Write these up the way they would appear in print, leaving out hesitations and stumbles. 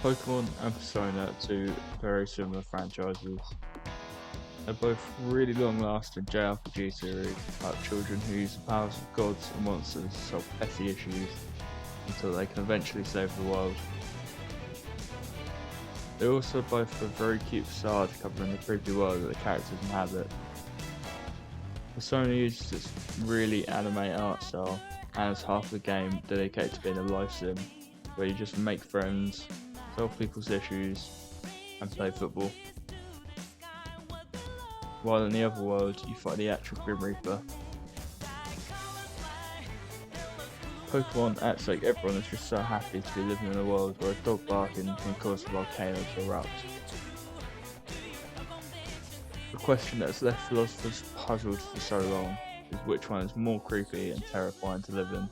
Pokemon and Persona are two very similar franchises. They're both really long-lasting JRPG series about children who use the powers of gods and monsters to solve petty issues until they can eventually save the world. They also both have a very cute facade covering the creepy world that the characters inhabit. Persona uses its really anime art style and has half the game dedicated to being a life sim where you just make friends, solve people's issues, and play football. While in the other world, you fight the actual Grim Reaper. Pokemon acts like everyone is just so happy to be living in a world where a dog barking can cause a volcano to erupt. The question that has left philosophers puzzled for so long is which one is more creepy and terrifying to live in.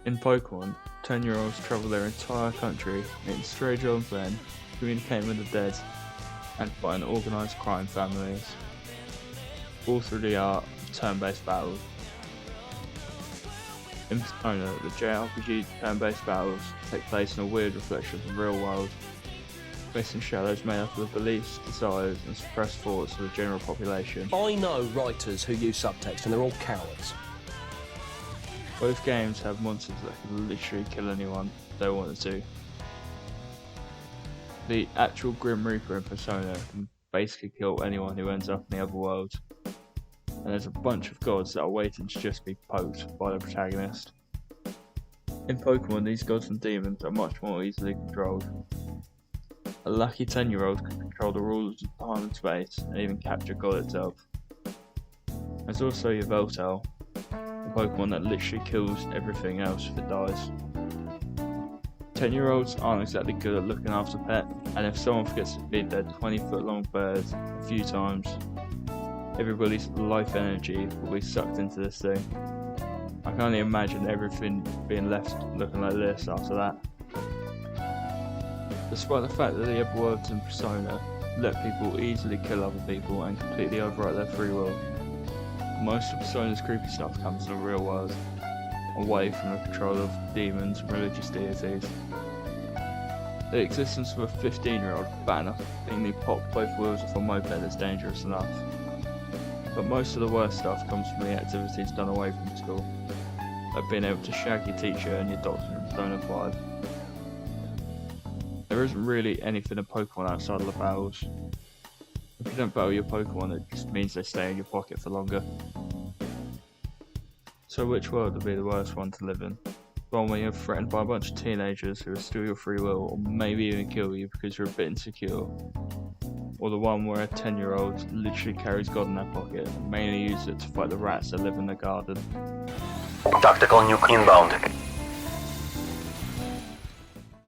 In Pokemon, 10-year-olds travel their entire country, meeting strange old men, communicating with the dead, and fighting organised crime families, all through the art of turn-based battles. In Persona, the JRPG turn-based battles take place in a weird reflection of the real world, facing shadows made up of the beliefs, desires, and suppressed thoughts of the general population. I know writers who use subtext and they're all cowards. Both games have monsters that can literally kill anyone they wanted to. The actual Grim Reaper in Persona can basically kill anyone who ends up in the other world, and there's a bunch of gods that are waiting to just be poked by the protagonist. In Pokemon, these gods and demons are much more easily controlled. A lucky 10-year-old can control the rulers of time and space and even capture God itself. There's also Yveltal, a Pokemon that literally kills everything else if it dies. 10-year-olds aren't exactly good at looking after pets, and if someone forgets to feed their 20-foot long bird a few times, everybody's life energy will be sucked into this thing. I can only imagine everything being left looking like this after that. Despite the fact that the other worlds in Persona let people easily kill other people and completely overwrite their free will, most of Persona's creepy stuff comes in the real world, away from the control of demons and religious deities. The existence of a 15-year-old bad enough to cleanly pop both wheels of a moped is dangerous enough. But most of the worst stuff comes from the activities done away from school, like being able to shag your teacher and your doctor in Persona 5. There isn't really anything in Pokemon outside of the battles. If you don't battle your Pokemon, it just means they stay in your pocket for longer. So which world would be the worst one to live in? The one where you're threatened by a bunch of teenagers who will steal your free will or maybe even kill you because you're a bit insecure? Or the one where a 10-year-old literally carries God in their pocket and mainly uses it to fight the rats that live in the garden? Tactical nuke inbound.